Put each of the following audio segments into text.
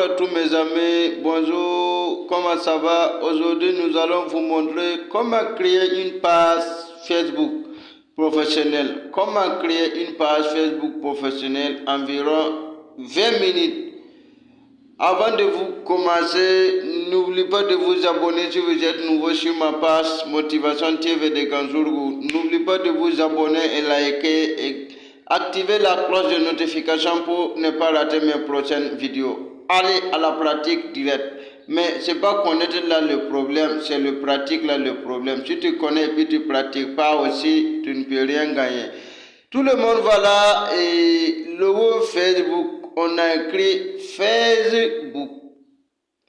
Bonjour à tous mes amis, bonjour, comment ça va? Aujourd'hui nous allons vous montrer comment créer une page Facebook professionnelle. Comment créer une page Facebook professionnelle environ 20 minutes. Avant de vous commencer, n'oubliez pas de vous abonner si vous êtes nouveau sur ma page Motivation TV de Ganzourou. N'oubliez pas de vous abonner et liker et activer la cloche de notification pour ne pas rater mes prochaines vidéos. Allez à la pratique directe. Mais c'est pas connaître là le problème, c'est le pratique là le problème. Si tu connais et puis tu pratiques pas aussi, tu ne peux rien gagner. Tout le monde va là et le mot Facebook, on a écrit Facebook.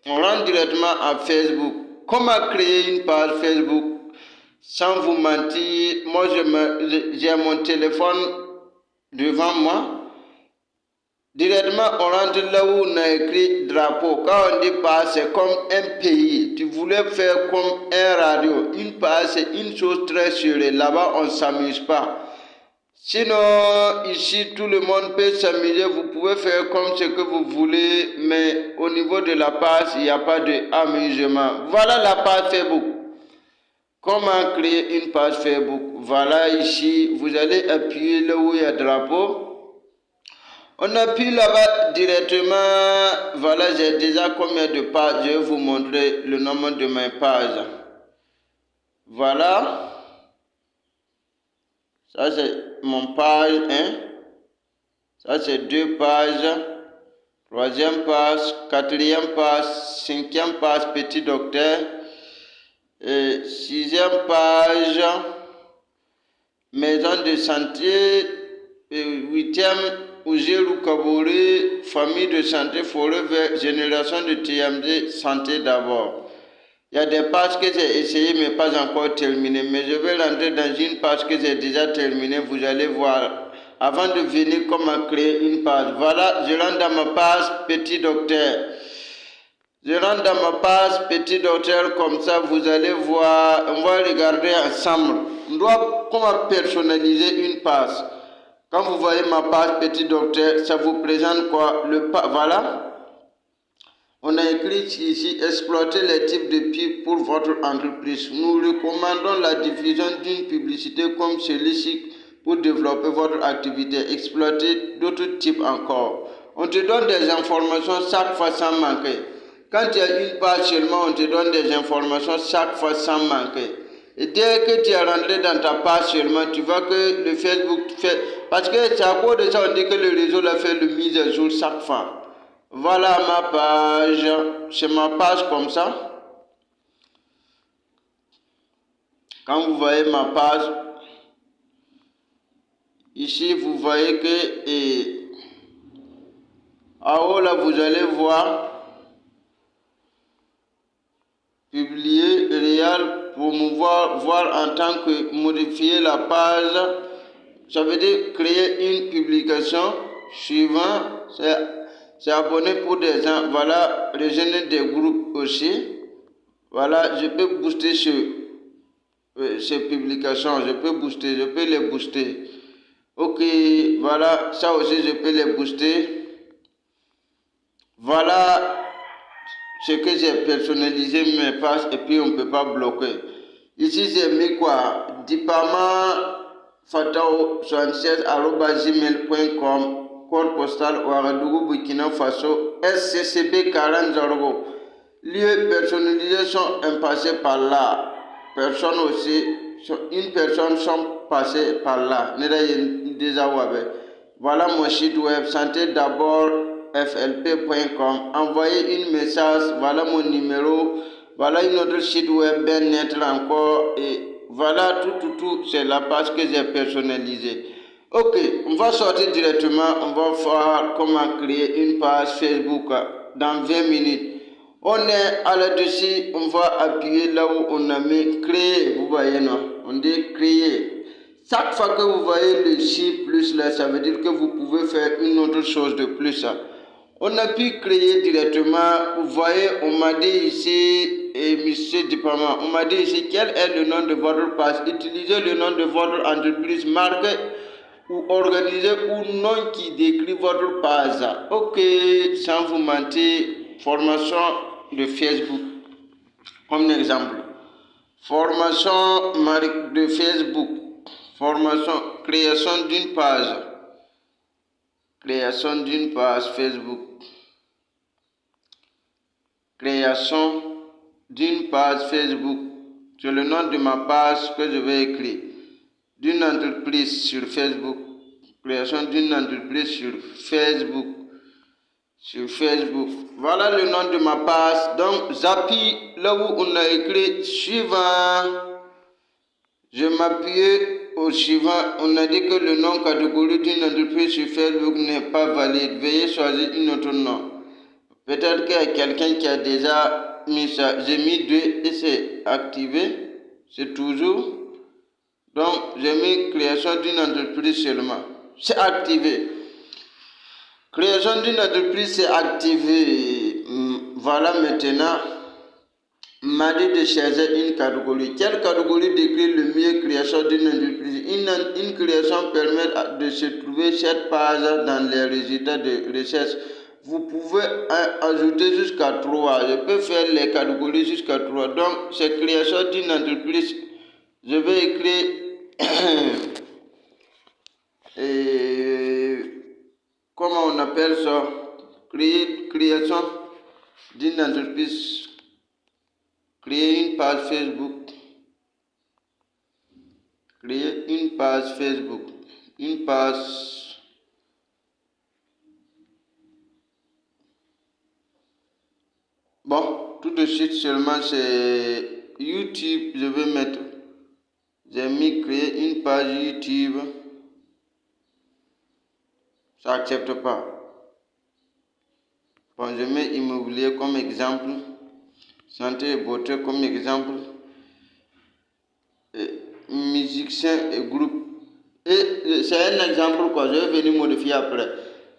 On rentre directement à Facebook. Comment créer une page Facebook sans vous mentir? Moi, j'ai mon téléphone devant moi. Directement, on rentre là où on a écrit drapeau. Quand on dit page, c'est comme un pays. Tu voulais faire comme un radio. Une page, c'est une chose très sûre. Là-bas, on ne s'amuse pas. Sinon, ici, tout le monde peut s'amuser. Vous pouvez faire comme ce que vous voulez. Mais au niveau de la page, il n'y a pas d'amusement. Voilà la page Facebook. Comment créer une page Facebook? Voilà ici, vous allez appuyer là où il y a drapeau. On appuie là-bas directement. Voilà, j'ai déjà combien de pages. Je vais vous montrer le nombre de mes pages. Voilà. Ça, c'est mon page 1. Ça, c'est 2 pages. 3e page. 4e page. 5e page, petit docteur. 6e page. Maison de santé. 8e. Ouzérou Kabouré, famille de santé Forever, génération de TMD, santé d'abord. Il y a des pages que j'ai essayé mais pas encore terminées. Mais je vais rentrer dans une page que j'ai déjà terminée. Vous allez voir. Avant de venir, comment créer une page. Voilà, je rentre dans ma page Petit Docteur. Je rentre dans ma page Petit Docteur comme ça. Vous allez voir. On va regarder ensemble. On doit comment personnaliser une page. Quand vous voyez ma page Petit Docteur, ça vous présente quoi? Voilà. On a écrit ici, exploiter les types de pubs pour votre entreprise. Nous recommandons la diffusion d'une publicité comme celui-ci pour développer votre activité. Exploiter d'autres types encore. On te donne des informations chaque fois sans manquer. Quand il y a une page seulement, on te donne des informations chaque fois sans manquer. Et dès que tu es rentré dans ta page seulement, tu vois que le Facebook fait... Parce que c'est à cause de ça on dit que le réseau l'a fait le mise à jour chaque fois. Voilà ma page. C'est ma page comme ça. Quand vous voyez ma page, ici vous voyez que en haut là vous allez voir publier, réel, promouvoir, voir en tant que modifier la page. Ça veut dire créer une publication suivant, c'est abonner pour des gens. Voilà, rejoindre des groupes aussi. Voilà, je peux booster ces publications, je peux les booster. Ok, voilà, ça aussi je peux les booster. Voilà ce que j'ai personnalisé mes pages et puis on ne peut pas bloquer. Ici j'ai mis quoi? Dipama Fatao 76@gmail.com, code postal Ouagadougou, Burkina Faso, SCCB 40 lieu personnalisé sont passés par là. Personne aussi, une personne sont passées par là. Voilà mon site web, santé d'abord flp.com. Envoyez un message, voilà mon numéro. Voilà une autre site web, bien net encore. Et voilà, tout, c'est la page que j'ai personnalisée. Ok, on va sortir directement, on va voir comment créer une page Facebook dans 20 minutes. On est à là-dessus, on va appuyer là où on a mis créer, vous voyez non? On dit créer. Chaque fois que vous voyez le chiffre plus là, ça veut dire que vous pouvez faire une autre chose de plus. On a pu créer directement, vous voyez, on m'a dit ici, et monsieur Dipama, on m'a dit ici quel est le nom de votre page. Utilisez le nom de votre entreprise, marque ou organisé ou nom qui décrit votre page. Ok, sans vous mentir, formation de Facebook, comme exemple. Formation de Facebook, formation, création d'une page Facebook, création d'une page Facebook. C'est le nom de ma page que je vais écrire. D'une entreprise sur Facebook, création d'une entreprise sur Facebook. Voilà le nom de ma page. Donc, j'appuie là où on a écrit suivant. Je m'appuie au suivant. On a dit que le nom catégorie d'une entreprise sur Facebook n'est pas valide. Veuillez choisir un autre nom. Peut-être qu'il y a quelqu'un qui a déjà mis ça. J'ai mis 2 et c'est activé. C'est toujours. Donc, j'ai mis création d'une entreprise seulement. C'est activé. Création d'une entreprise, c'est activé. Voilà maintenant. M'a dit de choisir une catégorie. Quelle catégorie décrit le mieux création d'une entreprise? Une création permet de se trouver cette page dans les résultats de recherche. Vous pouvez ajouter jusqu'à 3. Je peux faire les catégories jusqu'à 3. Donc, c'est création d'une entreprise. Je vais écrire comment on appelle ça? Création d'une entreprise. Créer une page Facebook. Créer une page Facebook. Une page. Bon, tout de suite seulement c'est YouTube. Je vais mettre. J'ai mis créer une page YouTube. Ça n'accepte pas. Bon, je mets immobilier comme exemple. Santé et beauté comme exemple. Musicien et groupe. Et c'est un exemple quoi, je vais venir modifier après.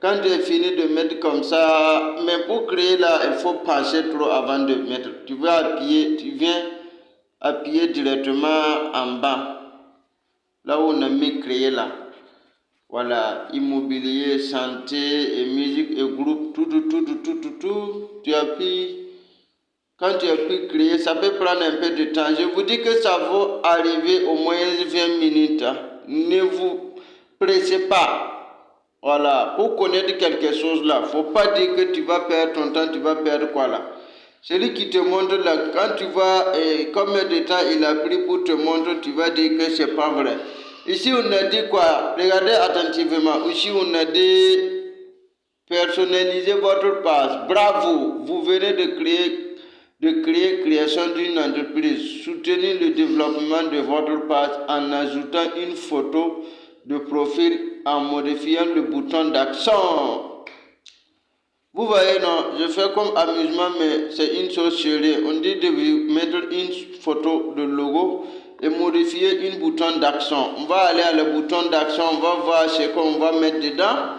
Quand tu as fini de mettre comme ça, mais pour créer là, il faut penser trop avant de mettre. Tu viens appuyer directement en bas. Là où on a mis créer là. Voilà, immobilier, santé et musique et groupe, tout. Tu appuies. Quand tu appuies créer, ça peut prendre un peu de temps. Je vous dis que ça va arriver au moins 20 minutes. Ne vous pressez pas. Voilà, pour connaître quelque chose là, faut pas dire que tu vas perdre ton temps, tu vas perdre quoi là. Celui qui te montre là, quand tu vas, combien de temps il a pris pour te montrer, tu vas dire que c'est pas vrai. Ici on a dit quoi? Regardez attentivement. Ici on a dit personnaliser votre page. Bravo, vous venez de créer création d'une entreprise. Soutenez le développement de votre page en ajoutant une photo de profil en modifiant le bouton d'action. Vous voyez, non, je fais comme amusement, mais c'est une chose sérieuse. On dit de mettre une photo de logo et modifier un bouton d'action. On va aller à le bouton d'action, on va voir ce qu'on va mettre dedans.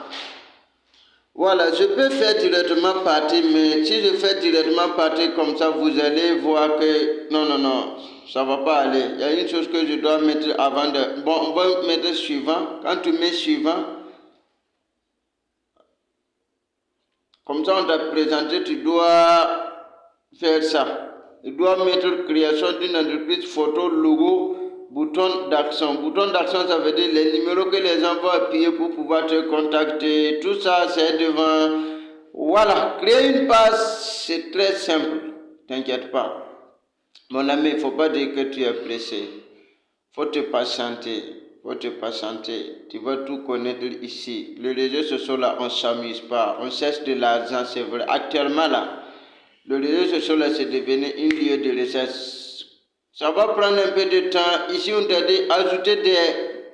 Voilà, je peux faire directement partir, mais si je fais directement partir comme ça, vous allez voir que non, ça va pas aller. Il y a une chose que je dois mettre avant de... Bon, on va mettre suivant. Quand tu mets suivant, comme ça on t'a présenté, tu dois faire ça. Tu dois mettre création d'une entreprise, photo, logo, bouton d'action. Bouton d'action, ça veut dire les numéros que les gens vont appuyer pour pouvoir te contacter. Tout ça, c'est devant. Voilà, créer une page, c'est très simple. T'inquiète pas. Mon ami, il ne faut pas dire que tu es pressé. Il faut te patienter. Tu vas tout connaître ici. Les réseaux sociaux là, on ne s'amuse pas. On cherche de l'argent, c'est vrai. Actuellement là, le réseau social là, c'est devenu un lieu de recherche. Ça va prendre un peu de temps. Ici, on t'a dit ajouter des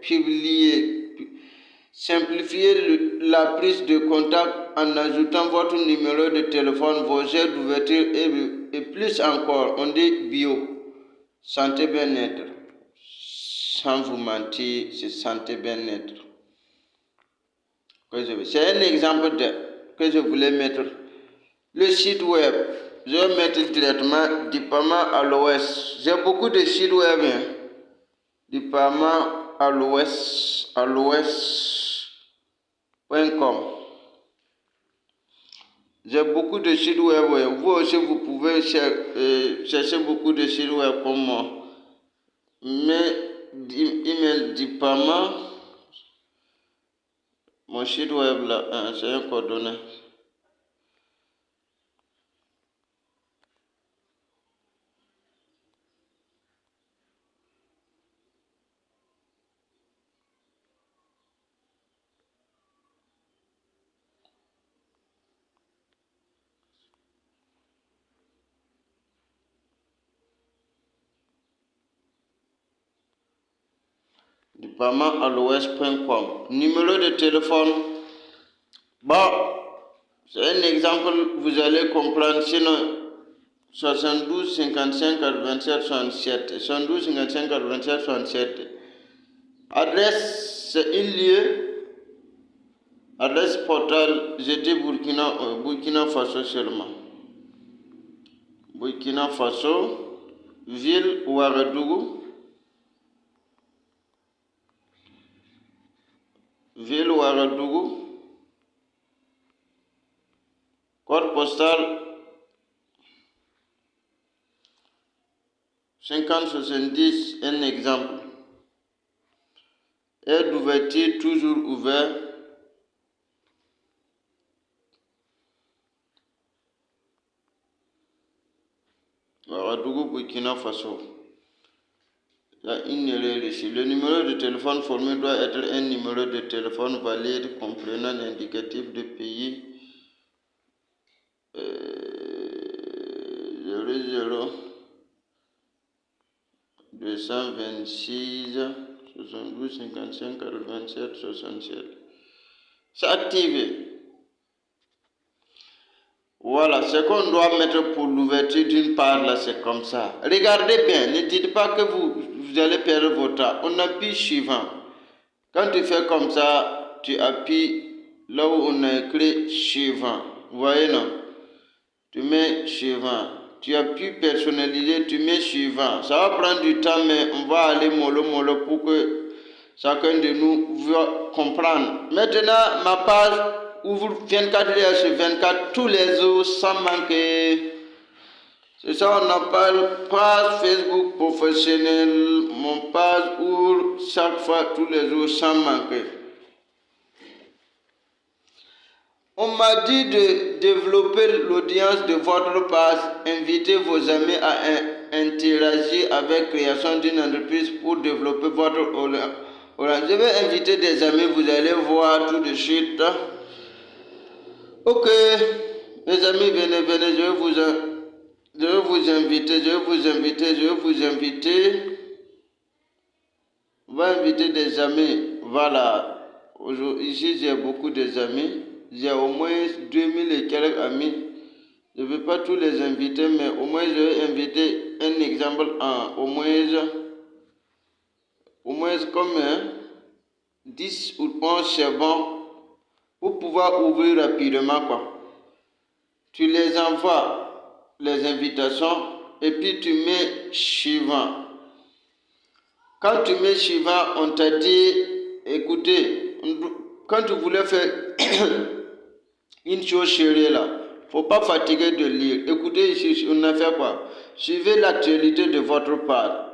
publiés. Simplifier la prise de contact en ajoutant votre numéro de téléphone, vos heures d'ouverture et plus encore. On dit bio. Santé bien-être. Sans vous mentir, c'est santé bien-être. C'est un exemple que je voulais mettre. Le site web, je vais mettre directement Diploma à l'ouest. J'ai beaucoup de sites web. Diploma à l'ouest.com. J'ai beaucoup de sites web. Ouais. Vous aussi, vous pouvez chercher beaucoup de sites web comme moi. Mes emails Dipama, mon site web là, c'est un coordonné. Dipama@l'ouest.com. Numéro de téléphone. Bon, c'est un exemple, vous allez comprendre. Sinon, 72 55 87 67. 72 55 87 67. Adresse, c'est un lieu. Adresse portale, j'étais Burkina Faso seulement. Burkina Faso, ville Ouagadougou. Ville Ouagadougou. Code postal 5070, un exemple. Aide d'ouverture toujours ouvert. Ouagadougou, Burkina Faso. Il y a une erreur ici. Le numéro de téléphone formé doit être un numéro de téléphone valide comprenant l'indicatif de pays 00 226 72 55 87 67. C'est activé. Voilà, ce qu'on doit mettre pour l'ouverture d'une part là, c'est comme ça. Regardez bien, ne dites pas que vous allez perdre votre temps. On appuie suivant. Quand tu fais comme ça, tu appuies là où on a écrit suivant. Vous voyez non? Tu mets suivant. Tu appuies personnaliser, tu mets suivant. Ça va prendre du temps, mais on va aller mollo pour que chacun de nous va comprendre. Maintenant, ma page ouvre 24 heures sur 24 tous les jours sans manquer. C'est ça, on appelle page Facebook professionnelle. Mon page ouvre chaque fois tous les jours sans manquer. On m'a dit de développer l'audience de votre page, inviter vos amis à interagir avec la création d'une entreprise pour développer votre audience. Je vais inviter des amis, vous allez voir tout de suite. Ok, mes amis, venez, je vais vous inviter. On va inviter des amis. Voilà, ici j'ai beaucoup d'amis. J'ai au moins 2000 et quelques amis. Je ne vais pas tous les inviter, mais au moins je vais inviter un exemple au moins comme 10 ou 11, c'est bon, pour pouvoir ouvrir rapidement quoi. Tu les envoies, les invitations, et puis tu mets suivant. Quand tu mets suivant, on t'a dit, écoutez, quand tu voulais faire une chose chérie là, faut pas fatiguer de lire. Écoutez ici, on a fait quoi? Suivez l'actualité de votre part.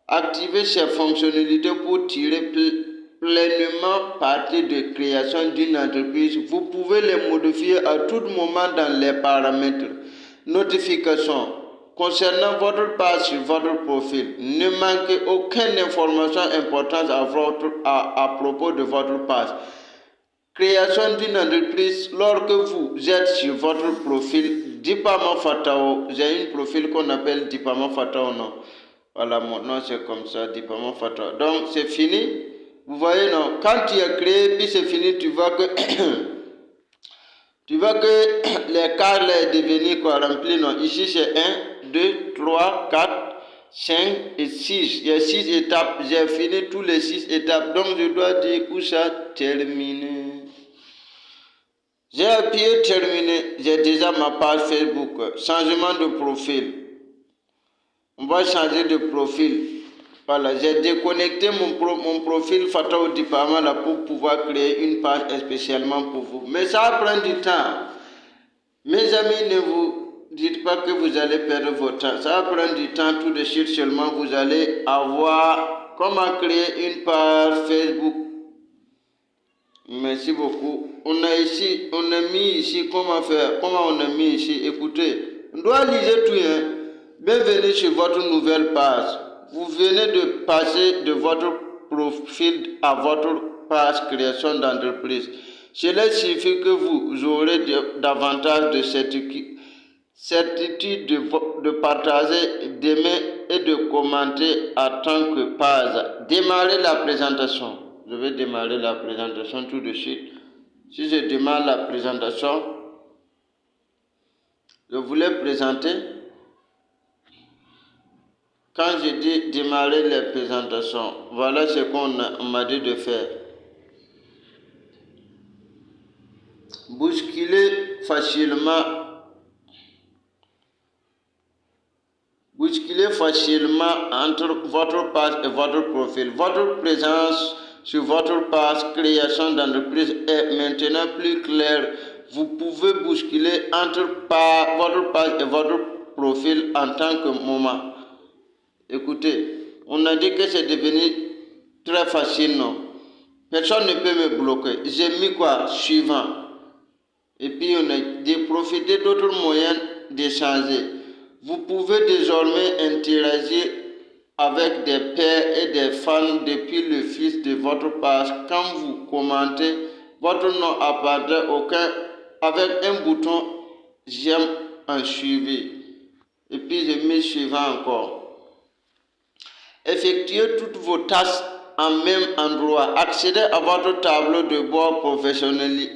Activez ces fonctionnalités pour tirer pleinement parti de création d'une entreprise. Vous pouvez les modifier à tout moment dans les paramètres. Notification. Concernant votre page sur votre profil, ne manquez aucune information importante à propos de votre page. Création d'une entreprise, lorsque vous êtes sur votre profil Dipama Fatao, j'ai un profil qu'on appelle Dipama Fatao, non? Voilà, mon nom c'est comme ça, Dipama Fatao. Donc c'est fini, vous voyez, non? Quand tu as créé, puis c'est fini, tu vois que les cases là devenus quoi, remplis, non? Ici c'est 1, 2, 3, 4, 5 et 6. Il y a 6 étapes, j'ai fini tous les 6 étapes, donc je dois dire où ça terminé. J'ai appuyé terminé, j'ai déjà ma page Facebook, changement de profil. On va changer de profil. Voilà, j'ai déconnecté mon profil Fatao Dipama là pour pouvoir créer une page spécialement pour vous. Mais ça va prendre du temps. Mes amis, ne vous dites pas que vous allez perdre votre temps. Ça va prendre du temps tout de suite seulement. Vous allez avoir comment créer une page Facebook. Merci beaucoup. On a mis ici comment faire. Comment on a mis ici. Écoutez, on doit lire tout. Bienvenue sur votre nouvelle page. Vous venez de passer de votre profil à votre page création d'entreprise. Cela signifie que vous aurez davantage de certitude de partager, d'aimer et de commenter en tant que page. Démarrer la présentation. Je vais démarrer la présentation tout de suite. Si je démarre la présentation, je voulais présenter. Quand je dis démarrer la présentation, voilà ce qu'on m'a dit de faire. Bousculer facilement entre votre page et votre profil. Votre présence sur votre page création d'entreprise est maintenant plus claire. Vous pouvez bousculer entre votre page et votre profil en tant que moment. Écoutez, on a dit que c'est devenu très facile, non? Personne ne peut me bloquer. J'ai mis quoi? Suivant. Et puis on a profité d'autres moyens d'échanger. Vous pouvez désormais interagir avec des pairs et des fans depuis le fil de votre page. Quand vous commentez, votre nom apparaît avec un bouton j'aime en suivi. Et puis je mets suivant encore. Effectuez toutes vos tâches en même endroit. Accédez à votre tableau de bord professionnel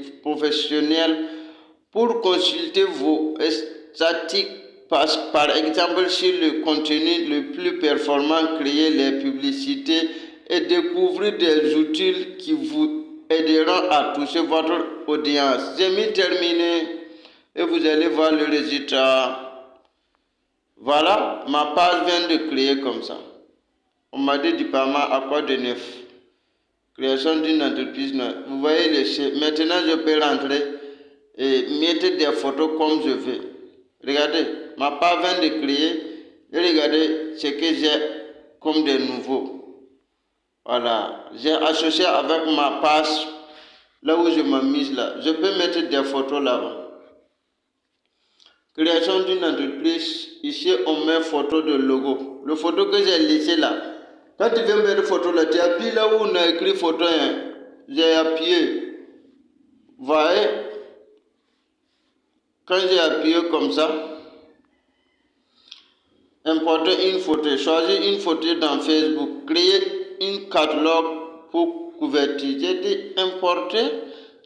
pour consulter vos statistiques. Par exemple, sur le contenu le plus performant, créer les publicités et découvrir des outils qui vous aideront à toucher votre audience. J'ai mis terminé et vous allez voir le résultat. Voilà, ma page vient de créer comme ça. On m'a dit département à quoi de neuf. Création d'une entreprise. Vous voyez le maintenant je peux rentrer et mettre des photos comme je veux. Regardez, ma page vient de créer et regardez ce que j'ai comme de nouveau. Voilà, j'ai associé avec ma page là où je m'ai mise là. Je peux mettre des photos là-bas. Création d'une entreprise. Ici, on met photo de logo. Le photo que j'ai laissé là. Quand tu veux mettre photo là, tu appuies là où on a écrit photo. J'ai appuyé. Vous voyez? Quand j'ai appuyé comme ça, importer une photo, choisir une photo dans Facebook, créer une catalogue pour couverture. J'ai dit importer.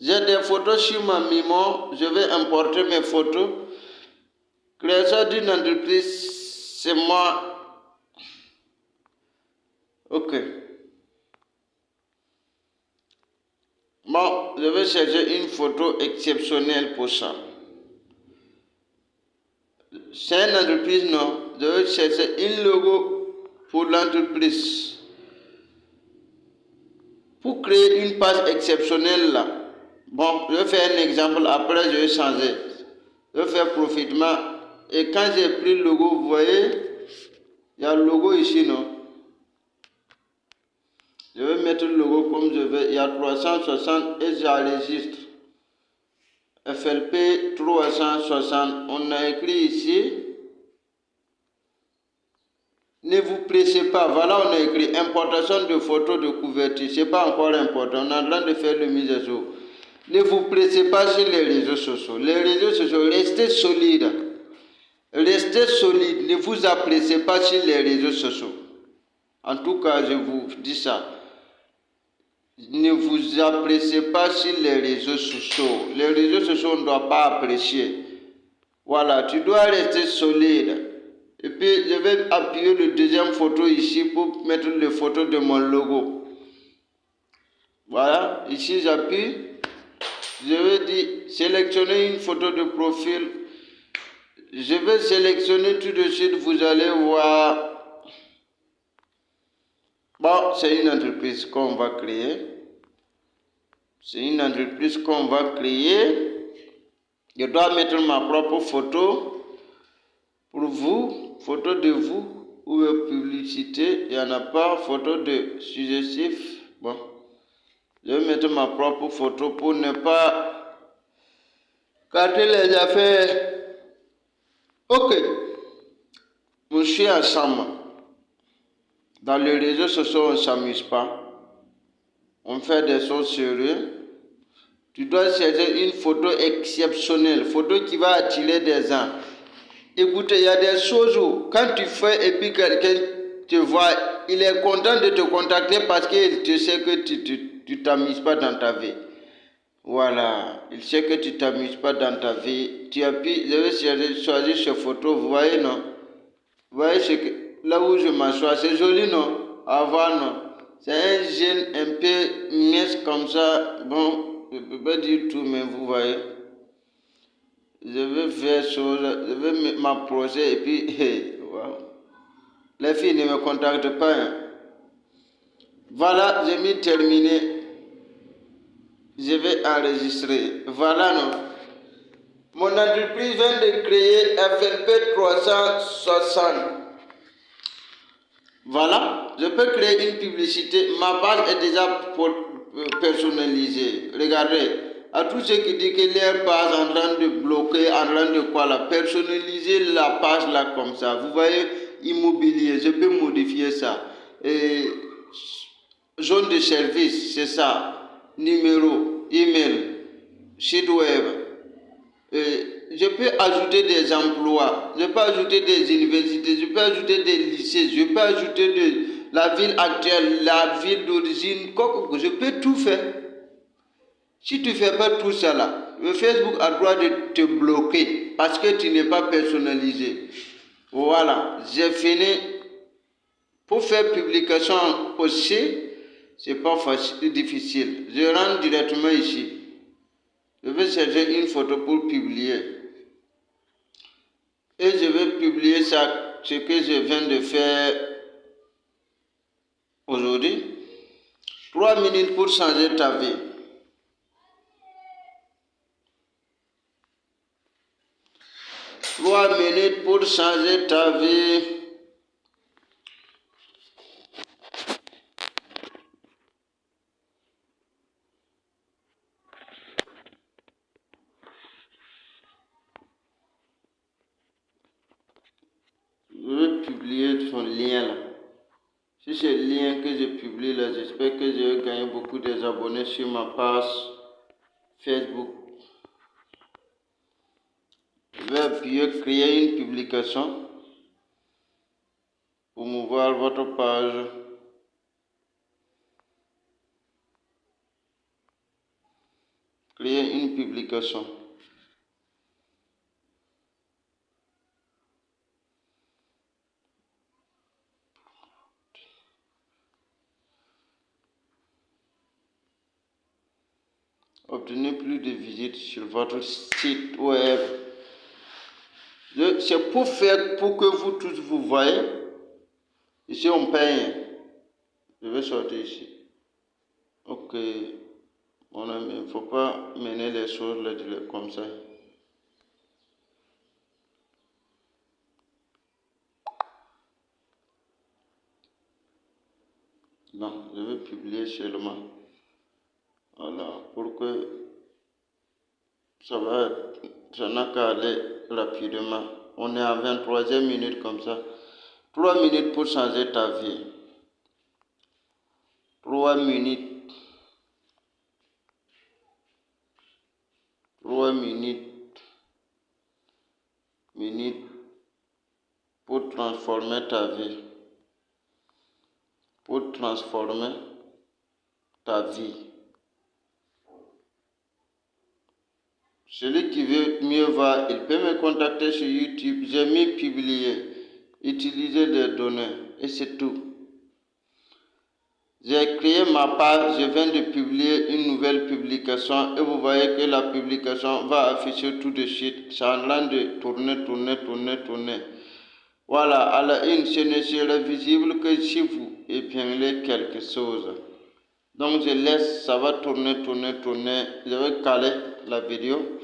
J'ai des photos sur ma mémoire. Je vais importer mes photos. Création d'une entreprise, c'est moi. Ok. Bon, je vais chercher une photo exceptionnelle pour ça. C'est une entreprise, non? Je vais chercher un logo pour l'entreprise. Pour créer une page exceptionnelle là. Bon, je vais faire un exemple, après je vais changer. Je vais faire profitement. Et quand j'ai pris le logo, vous voyez, il y a le logo ici, non? Je vais mettre le logo comme je veux. Il y a 360 et j'enregistre. FLP 360. On a écrit ici. Ne vous pressez pas. Voilà, on a écrit importation de photos de couverture. Ce n'est pas encore important. On est en train de faire le mise à jour. Ne vous pressez pas sur les réseaux sociaux. Les réseaux sociaux, restez solides. Restez solide, ne vous appréciez pas sur les réseaux sociaux. En tout cas, je vous dis ça. Ne vous appréciez pas sur les réseaux sociaux. Les réseaux sociaux, on ne doit pas apprécier. Voilà, tu dois rester solide. Et puis, je vais appuyer le deuxième photo ici pour mettre les photos de mon logo. Voilà, ici j'appuie. Je vais dire sélectionner une photo de profil. Je vais sélectionner tout de suite, vous allez voir. Bon, c'est une entreprise qu'on va créer. C'est une entreprise qu'on va créer. Je dois mettre ma propre photo pour vous, photo de vous ou publicité. Il n'y en a pas, photo de suggestif. Bon, je vais mettre ma propre photo pour ne pas gâter les affaires. Ok, monsieur ensemble. Dans les réseaux sociaux, on ne s'amuse pas. On fait des choses sérieuses. Tu dois chercher une photo exceptionnelle, photo qui va attirer des gens. Écoutez, il y a des choses où, quand tu fais et puis quelqu'un te voit, il est content de te contacter parce qu'il te sait que tu t'amuses pas dans ta vie. Voilà, il sait que tu t'amuses pas dans ta vie. Tu appuies, je vais choisir cette photo, vous voyez, non? Vous voyez là où je m'assois, c'est joli, non? À voir, non? C'est un jeune un peu mince comme ça. Bon, je ne peux pas dire tout, mais vous voyez. Je vais faire chose, je vais m'approcher et puis, hey, wow. Les filles ne me contactent pas. Hein. Voilà, j'ai mis terminé. Je vais enregistrer. Voilà, non? Mon entreprise vient de créer FNP 360. Voilà, je peux créer une publicité. Ma page est déjà personnalisée. Regardez, à tous ceux qui disent que leur page est en train de bloquer, en train de quoi là, personnaliser la page là comme ça. Vous voyez, immobilier, je peux modifier ça. Et, zone de service, c'est ça. Numéro, email, site web. Je peux ajouter des emplois, je peux ajouter des universités, je peux ajouter des lycées, je peux ajouter la ville actuelle, la ville d'origine, je peux tout faire. Si tu ne fais pas tout ça là, le Facebook a le droit de te bloquer parce que tu n'es pas personnalisé. Voilà, j'ai fini. Pour faire publication aussi, c'est pas facile, difficile. Je rentre directement ici. Je vais chercher une photo pour publier. Et je vais publier ça, ce que je viens de faire aujourd'hui. 3 minutes pour changer ta vie. Trois minutes pour changer ta vie. Je vais publier son lien là. Si c'est le lien que je publie là, j'espère que je vais gagner beaucoup d'abonnés sur ma page Facebook. Je vais appuyer créer une publication pour mouvoir votre page. Créer une publication. Obtenez plus de visites sur votre site web. C'est pour faire pour que vous tous vous voyez. Ici on paye. Je vais sortir ici. Ok. Mon ami, il ne faut pas mener les choses là, comme ça. Non, je vais publier seulement. Voilà, pour que ça n'a qu'à aller rapidement. On est à 23e minute comme ça. 3 minutes pour changer ta vie. 3 minutes. 3 minutes. Minutes pour transformer ta vie. Pour transformer ta vie. Celui qui veut mieux voir, il peut me contacter sur YouTube. J'ai mis publier, utiliser des données et c'est tout. J'ai créé ma page, je viens de publier une nouvelle publication et vous voyez que la publication va afficher tout de suite. C'est en train de tourner. Voilà, à la une, ce ne sera visible que si vous épinglez quelque chose. Donc je laisse, ça va tourner. Je vais caler la vidéo.